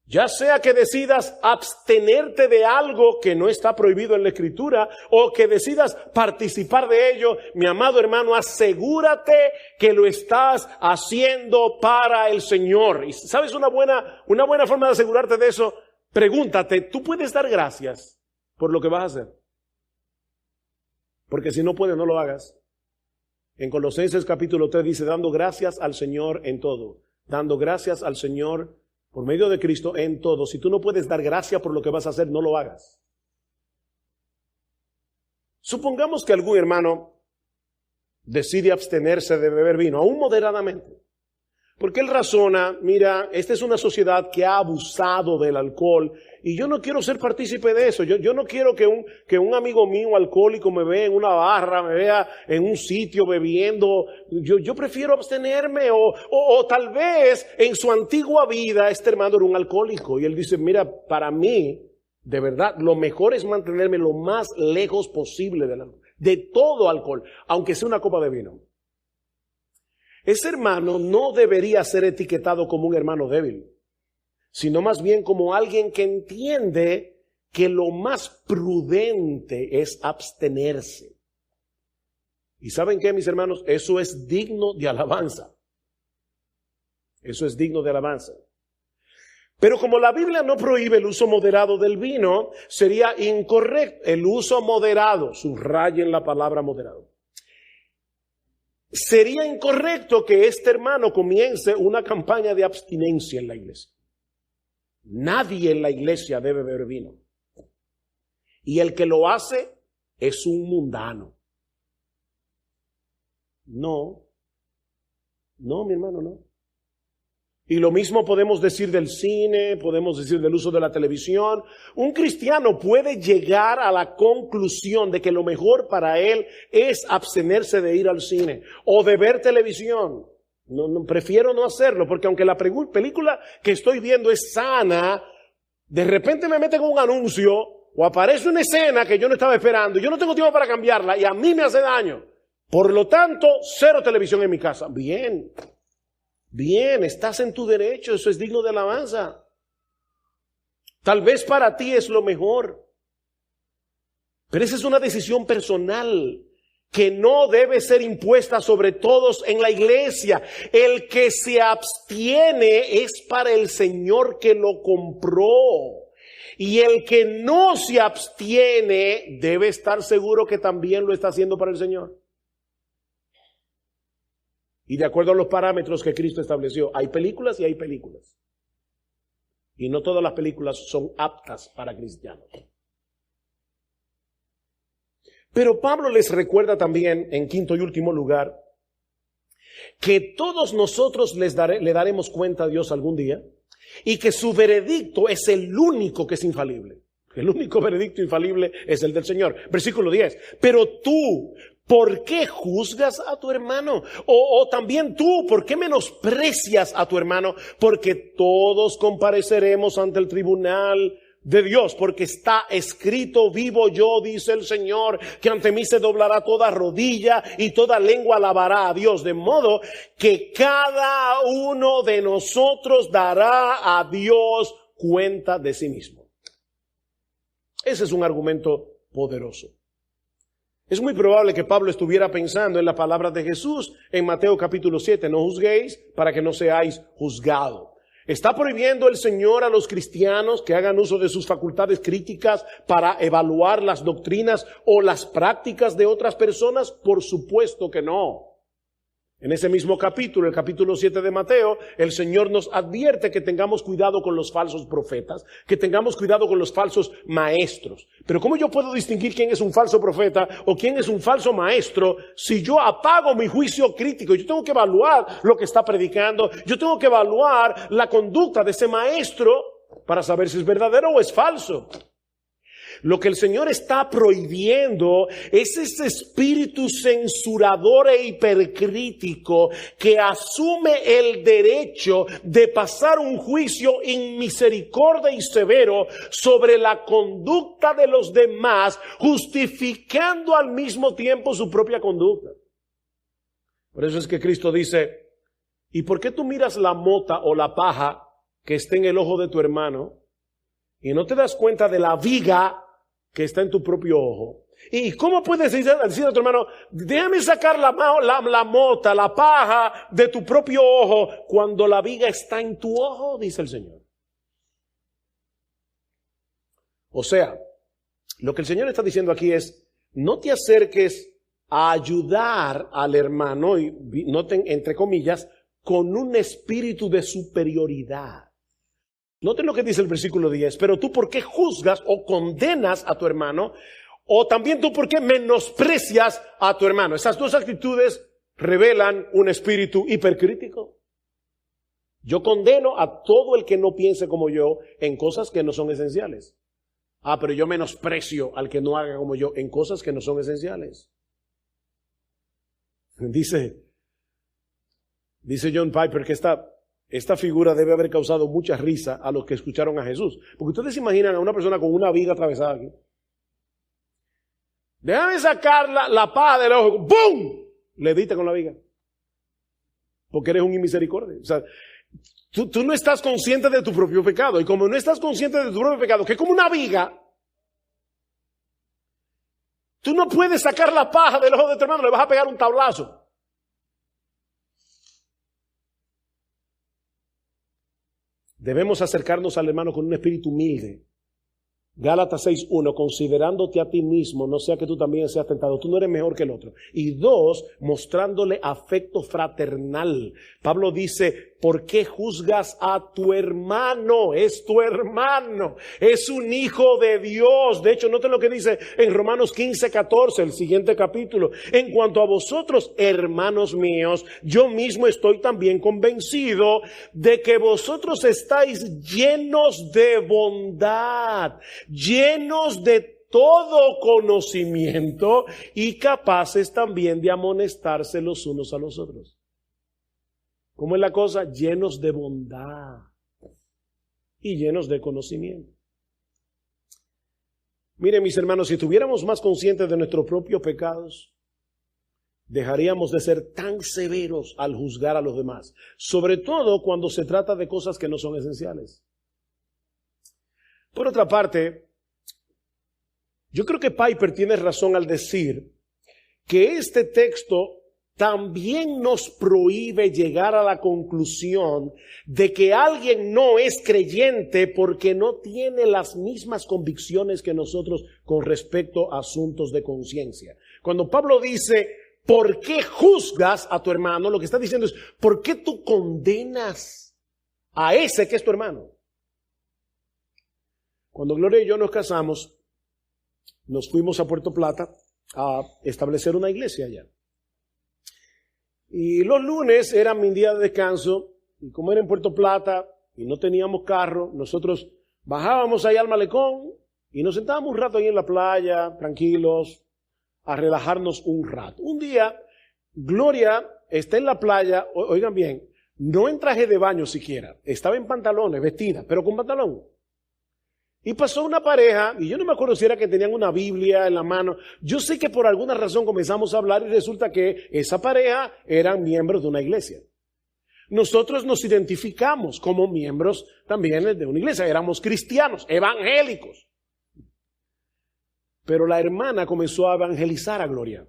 Ya sea que decidas abstenerte de algo que no está prohibido en la Escritura o que decidas participar de ello, mi amado hermano, asegúrate que lo estás haciendo para el Señor. Y ¿sabes una buena forma de asegurarte de eso? Pregúntate, ¿tú puedes dar gracias por lo que vas a hacer? Porque si no puedes, no lo hagas. En Colosenses capítulo 3 dice, dando gracias al Señor en todo. Dando gracias al Señor por medio de Cristo en todo. Si tú no puedes dar gracias por lo que vas a hacer, no lo hagas. Supongamos que algún hermano decide abstenerse de beber vino, aún moderadamente. Porque él razona, mira, esta es una sociedad que ha abusado del alcohol y yo no quiero ser partícipe de eso. Yo no quiero que un amigo mío alcohólico me vea en una barra, me vea en un sitio bebiendo. Yo prefiero abstenerme o tal vez en su antigua vida este hermano era un alcohólico y él dice, mira, para mí, de verdad, lo mejor es mantenerme lo más lejos posible de todo alcohol, aunque sea una copa de vino. Ese hermano no debería ser etiquetado como un hermano débil, sino más bien como alguien que entiende que lo más prudente es abstenerse. ¿Y saben qué, mis hermanos? Eso es digno de alabanza. Eso es digno de alabanza. Pero como la Biblia no prohíbe el uso moderado del vino, sería incorrecto el uso moderado. Subrayen la palabra moderado. sería incorrecto que este hermano comience una campaña de abstinencia en la iglesia. Nadie en la iglesia debe beber vino. Y el que lo hace es un mundano. No, mi hermano, no. Y lo mismo podemos decir del cine, podemos decir del uso de la televisión. Un cristiano puede llegar a la conclusión de que lo mejor para él es abstenerse de ir al cine o de ver televisión. No, prefiero no hacerlo, porque aunque la película que estoy viendo es sana, de repente me meten un anuncio o aparece una escena que yo no estaba esperando y yo no tengo tiempo para cambiarla y a mí me hace daño. Por lo tanto, cero televisión en mi casa. Bien, estás en tu derecho, eso es digno de alabanza. Tal vez para ti es lo mejor, pero esa es una decisión personal que no debe ser impuesta sobre todos en la iglesia. El que se abstiene es para el Señor que lo compró. Y el que no se abstiene debe estar seguro que también lo está haciendo para el Señor. Y de acuerdo a los parámetros que Cristo estableció, hay películas y hay películas. Y no todas las películas son aptas para cristianos. Pero Pablo les recuerda también, en quinto y último lugar, que todos nosotros le daremos cuenta a Dios algún día y que su veredicto es el único que es infalible. El único veredicto infalible es el del Señor. Versículo 10. Pero tú, ¿por qué juzgas a tu hermano? O también tú, ¿por qué menosprecias a tu hermano? Porque todos compareceremos ante el tribunal de Dios, porque está escrito: vivo yo, dice el Señor, que ante mí se doblará toda rodilla y toda lengua alabará a Dios. De modo que cada uno de nosotros dará a Dios cuenta de sí mismo. Ese es un argumento poderoso. Es muy probable que Pablo estuviera pensando en las palabras de Jesús en Mateo capítulo 7, no juzguéis para que no seáis juzgados. ¿Está prohibiendo el Señor a los cristianos que hagan uso de sus facultades críticas para evaluar las doctrinas o las prácticas de otras personas? Por supuesto que no. En ese mismo capítulo, el capítulo 7 de Mateo, el Señor nos advierte que tengamos cuidado con los falsos profetas, que tengamos cuidado con los falsos maestros. Pero ¿cómo yo puedo distinguir quién es un falso profeta o quién es un falso maestro si yo apago mi juicio crítico? Yo tengo que evaluar lo que está predicando, yo tengo que evaluar la conducta de ese maestro para saber si es verdadero o es falso. Lo que el Señor está prohibiendo es ese espíritu censurador e hipercrítico que asume el derecho de pasar un juicio inmisericordia y severo sobre la conducta de los demás, justificando al mismo tiempo su propia conducta. Por eso es que Cristo dice: ¿y por qué tú miras la mota o la paja que está en el ojo de tu hermano y no te das cuenta de la viga que está en tu propio ojo? ¿Y cómo puedes decir a tu hermano: déjame sacar la mota, la paja de tu propio ojo, cuando la viga está en tu ojo? Dice el Señor. O sea, lo que el Señor está diciendo aquí es: no te acerques a ayudar al hermano, y noten entre comillas, con un espíritu de superioridad. Noten lo que dice el versículo 10. Pero tú, ¿por qué juzgas o condenas a tu hermano? O también tú, ¿por qué menosprecias a tu hermano? Esas dos actitudes revelan un espíritu hipercrítico. Yo condeno a todo el que no piense como yo en cosas que no son esenciales. Pero yo menosprecio al que no haga como yo en cosas que no son esenciales. Dice John Piper que esta figura debe haber causado mucha risa a los que escucharon a Jesús. Porque ustedes se imaginan a una persona con una viga atravesada aquí. Déjame sacar la paja del ojo. ¡Bum! Le diste con la viga. Porque eres un inmisericordia. O sea, tú no estás consciente de tu propio pecado. Y como no estás consciente de tu propio pecado, que es como una viga, tú no puedes sacar la paja del ojo de tu hermano, le vas a pegar un tablazo. Debemos acercarnos al hermano con un espíritu humilde, Gálatas 6:1, considerándote a ti mismo, no sea que tú también seas tentado. Tú no eres mejor que el otro. Y 2, mostrándole afecto fraternal. Pablo dice, ¿por qué juzgas a tu hermano? Es tu hermano. Es un hijo de Dios. De hecho, noten lo que dice en Romanos 15:14, el siguiente capítulo. En cuanto a vosotros, hermanos míos, yo mismo estoy también convencido de que vosotros estáis llenos de bondad, llenos de todo conocimiento y capaces también de amonestarse los unos a los otros. ¿Cómo es la cosa? Llenos de bondad y llenos de conocimiento. Miren, mis hermanos, si estuviéramos más conscientes de nuestros propios pecados, dejaríamos de ser tan severos al juzgar a los demás, sobre todo cuando se trata de cosas que no son esenciales. Por otra parte, yo creo que Piper tiene razón al decir que este texto también nos prohíbe llegar a la conclusión de que alguien no es creyente porque no tiene las mismas convicciones que nosotros con respecto a asuntos de conciencia. Cuando Pablo dice, ¿por qué juzgas a tu hermano? Lo que está diciendo es, ¿por qué tú condenas a ese que es tu hermano? Cuando Gloria y yo nos casamos, nos fuimos a Puerto Plata a establecer una iglesia allá. Y los lunes era mi día de descanso, y como era en Puerto Plata y no teníamos carro, nosotros bajábamos ahí al malecón y nos sentábamos un rato ahí en la playa, tranquilos, a relajarnos un rato. Un día, Gloria está en la playa, oigan bien, no en traje de baño siquiera, estaba en pantalones, vestida, pero con pantalón. Y pasó una pareja, y yo no me acuerdo si era que tenían una Biblia en la mano. Yo sé que por alguna razón comenzamos a hablar y resulta que esa pareja eran miembros de una iglesia. Nosotros nos identificamos como miembros también de una iglesia, éramos cristianos, evangélicos. Pero la hermana comenzó a evangelizar a Gloria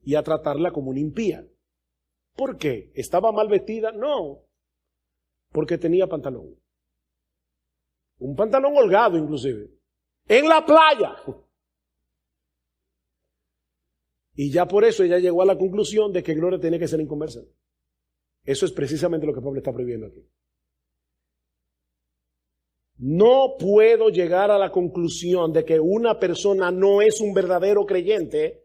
y a tratarla como una impía. ¿Por qué? ¿Estaba mal vestida? No, porque tenía pantalón. Un pantalón holgado inclusive, en la playa. Y ya por eso ella llegó a la conclusión de que Gloria tenía que ser inconversa. Eso es precisamente lo que Pablo está prohibiendo aquí. No puedo llegar a la conclusión de que una persona no es un verdadero creyente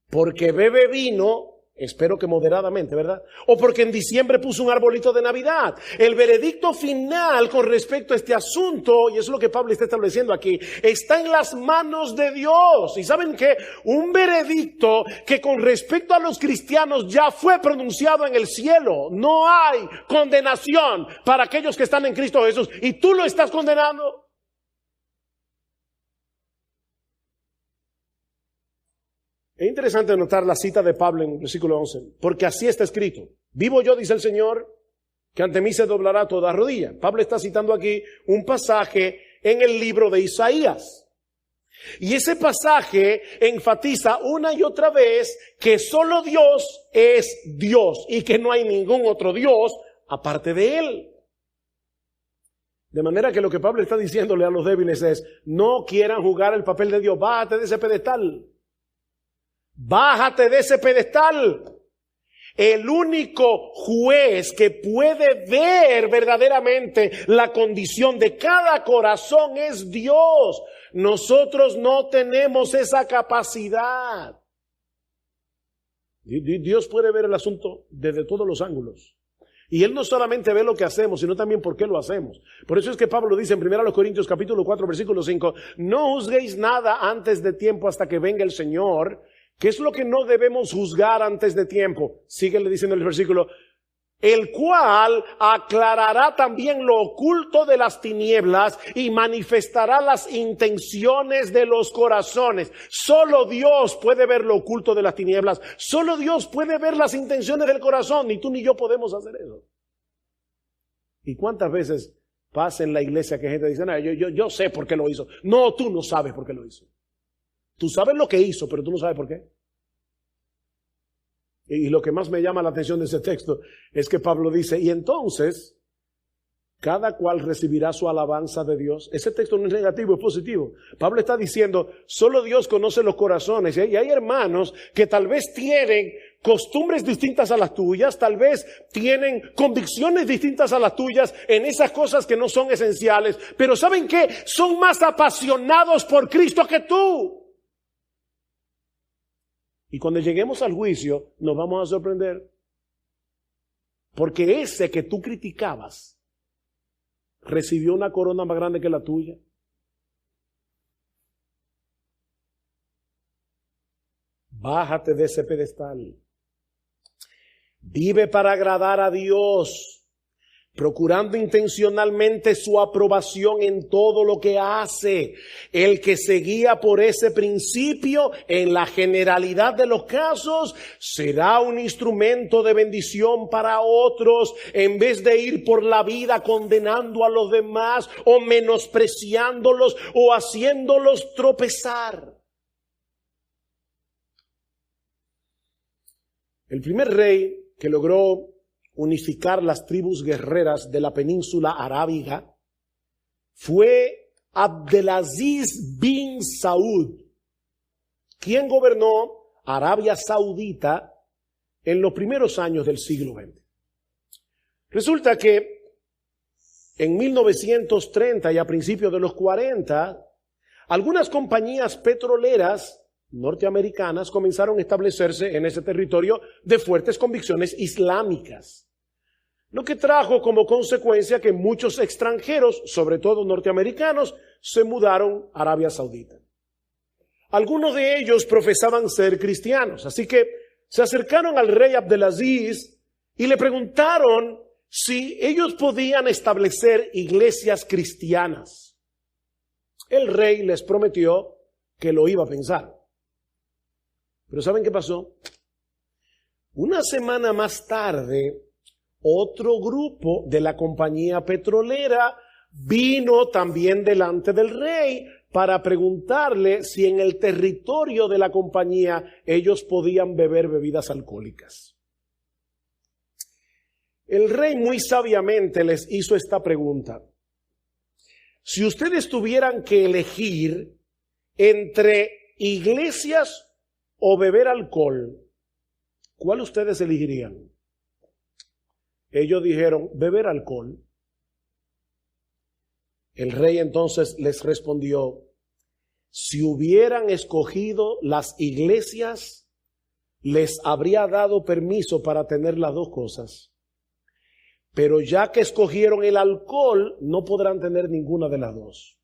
porque bebe vino, espero que moderadamente, ¿verdad? O porque en diciembre puso un arbolito de Navidad. El veredicto final con respecto a este asunto, y eso es lo que Pablo está estableciendo aquí, está en las manos de Dios. Y saben que un veredicto que con respecto a los cristianos ya fue pronunciado en el cielo. No hay condenación para aquellos que están en Cristo Jesús. Y tú lo estás condenando. Es interesante notar la cita de Pablo en el versículo 11, porque así está escrito. Vivo yo, dice el Señor, que ante mí se doblará toda rodilla. Pablo está citando aquí un pasaje en el libro de Isaías. Y ese pasaje enfatiza una y otra vez que solo Dios es Dios y que no hay ningún otro Dios aparte de Él. De manera que lo que Pablo está diciéndole a los débiles es, no quieran jugar el papel de Dios, bájate de ese pedestal. Bájate de ese pedestal. El único juez que puede ver verdaderamente la condición de cada corazón es Dios. Nosotros no tenemos esa capacidad. Dios puede ver el asunto desde todos los ángulos. Y Él no solamente ve lo que hacemos, sino también por qué lo hacemos. Por eso es que Pablo dice en 1 Corintios capítulo 4, versículo 5, no juzguéis nada antes de tiempo hasta que venga el Señor. ¿Qué es lo que no debemos juzgar antes de tiempo? Síguele diciendo el versículo, el cual aclarará también lo oculto de las tinieblas y manifestará las intenciones de los corazones. Solo Dios puede ver lo oculto de las tinieblas. Solo Dios puede ver las intenciones del corazón. Ni tú ni yo podemos hacer eso. ¿Y cuántas veces pasa en la iglesia que gente dice, no, yo sé por qué lo hizo? No, tú no sabes por qué lo hizo. Tú sabes lo que hizo, pero tú no sabes por qué. Y lo que más me llama la atención de ese texto es que Pablo dice, y entonces, cada cual recibirá su alabanza de Dios. Ese texto no es negativo, es positivo. Pablo está diciendo, solo Dios conoce los corazones. Y hay hermanos que tal vez tienen costumbres distintas a las tuyas, tal vez tienen convicciones distintas a las tuyas en esas cosas que no son esenciales. Pero ¿saben qué? Son más apasionados por Cristo que tú. Y cuando lleguemos al juicio, nos vamos a sorprender. Porque ese que tú criticabas recibió una corona más grande que la tuya. Bájate de ese pedestal. Vive para agradar a Dios, procurando intencionalmente su aprobación en todo lo que hace. El que se guía por ese principio, en la generalidad de los casos, será un instrumento de bendición para otros, en vez de ir por la vida condenando a los demás, o menospreciándolos, o haciéndolos tropezar. El primer rey que logró unificar las tribus guerreras de la península arábiga fue Abdelaziz bin Saud, quien gobernó Arabia Saudita en los primeros años del siglo XX. Resulta que en 1930 y a principios de los 40, algunas compañías petroleras norteamericanas comenzaron a establecerse en ese territorio de fuertes convicciones islámicas, lo que trajo como consecuencia que muchos extranjeros, sobre todo norteamericanos, se mudaron a Arabia Saudita. Algunos de ellos profesaban ser cristianos, así que se acercaron al rey Abdelaziz y le preguntaron si ellos podían establecer iglesias cristianas. El rey les prometió que lo iba a pensar. Pero ¿saben qué pasó? Una semana más tarde, otro grupo de la compañía petrolera vino también delante del rey para preguntarle si en el territorio de la compañía ellos podían beber bebidas alcohólicas. El rey muy sabiamente les hizo esta pregunta: si ustedes tuvieran que elegir entre iglesias o beber alcohol, ¿cuál ustedes elegirían? Ellos dijeron, beber alcohol. El rey entonces les respondió, si hubieran escogido las iglesias, les habría dado permiso para tener las dos cosas. Pero ya que escogieron el alcohol, no podrán tener ninguna de las dos.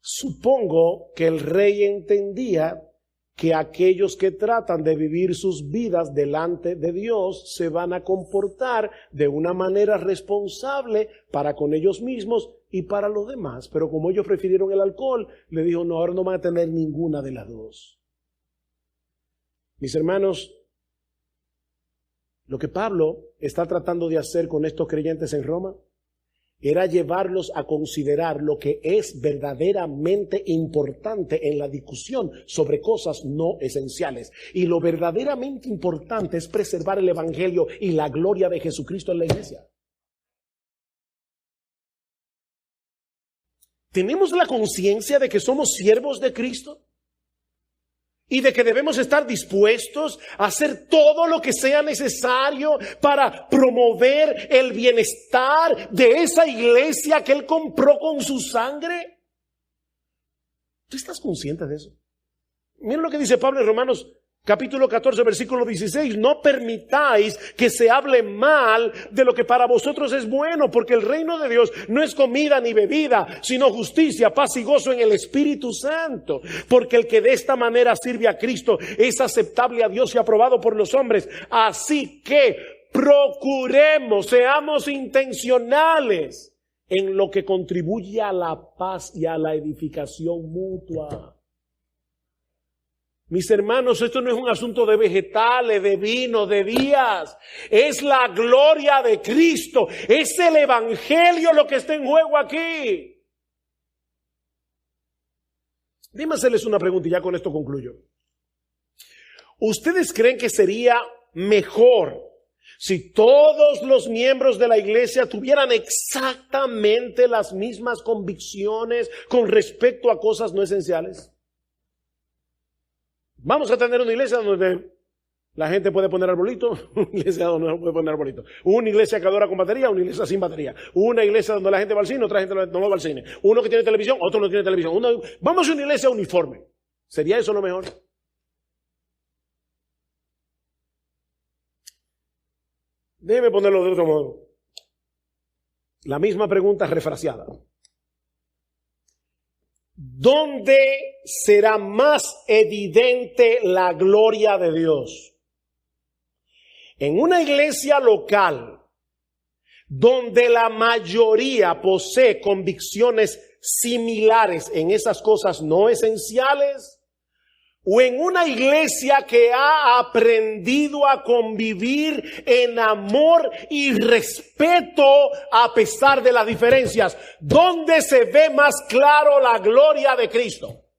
Supongo que el rey entendía que aquellos que tratan de vivir sus vidas delante de Dios se van a comportar de una manera responsable para con ellos mismos y para los demás. Pero como ellos prefirieron el alcohol, le dijo, no, ahora no van a tener ninguna de las dos. Mis hermanos, lo que Pablo está tratando de hacer con estos creyentes en Roma era llevarlos a considerar lo que es verdaderamente importante en la discusión sobre cosas no esenciales. Y lo verdaderamente importante es preservar el evangelio y la gloria de Jesucristo en la iglesia. ¿Tenemos la conciencia de que somos siervos de Cristo? Y de que debemos estar dispuestos a hacer todo lo que sea necesario para promover el bienestar de esa iglesia que Él compró con su sangre. ¿Tú estás consciente de eso? Miren lo que dice Pablo en Romanos capítulo 14, versículo 16. No permitáis que se hable mal de lo que para vosotros es bueno, porque el reino de Dios no es comida ni bebida, sino justicia, paz y gozo en el Espíritu Santo. Porque el que de esta manera sirve a Cristo es aceptable a Dios y aprobado por los hombres. Así que procuremos, seamos intencionales en lo que contribuye a la paz y a la edificación mutua. Mis hermanos, esto no es un asunto de vegetales, de vino, de días. Es la gloria de Cristo. Es el evangelio lo que está en juego aquí. Déjenme hacerles una pregunta y ya con esto concluyo. ¿Ustedes creen que sería mejor Si todos los miembros de la iglesia tuvieran exactamente las mismas convicciones con respecto a cosas no esenciales, vamos a tener una iglesia donde la gente puede poner arbolito, una iglesia donde no puede poner arbolito, una iglesia que adora con batería, una iglesia sin batería, una iglesia donde la gente va al cine, otra gente no va al cine, uno que tiene televisión, otro no tiene televisión. Vamos a una iglesia uniforme. ¿Sería eso lo mejor? Déjeme ponerlo de otro modo. La misma pregunta refraseada. ¿Dónde será más evidente la gloria de Dios? En una iglesia local donde la mayoría posee convicciones similares en esas cosas no esenciales, o en una iglesia que ha aprendido a convivir en amor y respeto a pesar de las diferencias, ¿dónde se ve más claro la gloria de Cristo?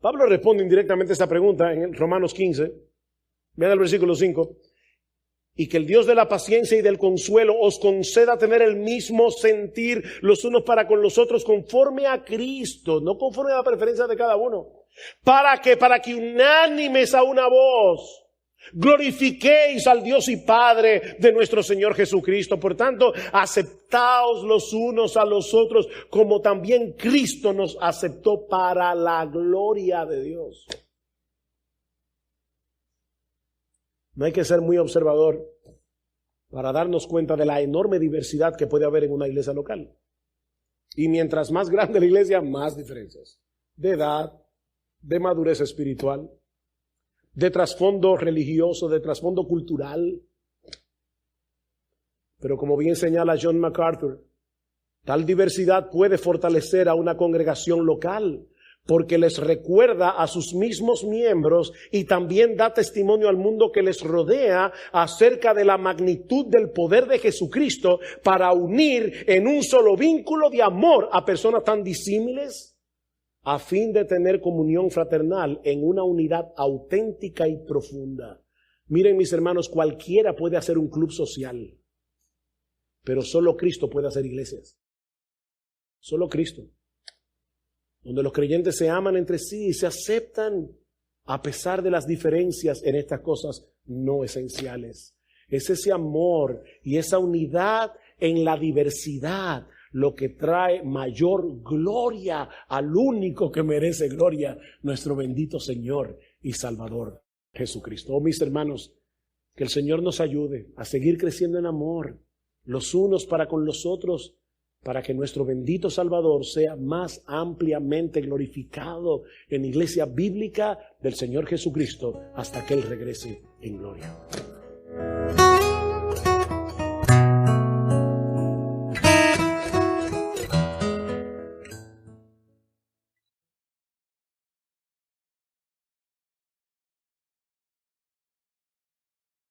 Pablo responde indirectamente a esta pregunta en Romanos 15. Vean el versículo 5. Y que el Dios de la paciencia y del consuelo os conceda tener el mismo sentir los unos para con los otros conforme a Cristo, no conforme a la preferencia de cada uno. Para que unánimes a una voz glorifiquéis al Dios y Padre de nuestro Señor Jesucristo. Por tanto, aceptaos los unos a los otros como también Cristo nos aceptó para la gloria de Dios. No hay que ser muy observador para darnos cuenta de la enorme diversidad que puede haber en una iglesia local. Y mientras más grande la iglesia, más diferencias. De edad, de madurez espiritual, de trasfondo religioso, de trasfondo cultural. Pero como bien señala John MacArthur, tal diversidad puede fortalecer a una congregación local, porque les recuerda a sus mismos miembros y también da testimonio al mundo que les rodea acerca de la magnitud del poder de Jesucristo para unir en un solo vínculo de amor a personas tan disímiles a fin de tener comunión fraternal en una unidad auténtica y profunda. Miren, mis hermanos, cualquiera puede hacer un club social, pero solo Cristo puede hacer iglesias. Solo Cristo. Donde los creyentes se aman entre sí y se aceptan a pesar de las diferencias en estas cosas no esenciales. Es ese amor y esa unidad en la diversidad lo que trae mayor gloria al único que merece gloria, nuestro bendito Señor y Salvador Jesucristo. Oh, mis hermanos, que el Señor nos ayude a seguir creciendo en amor los unos para con los otros, para que nuestro bendito Salvador sea más ampliamente glorificado en la iglesia bíblica del Señor Jesucristo hasta que Él regrese en gloria.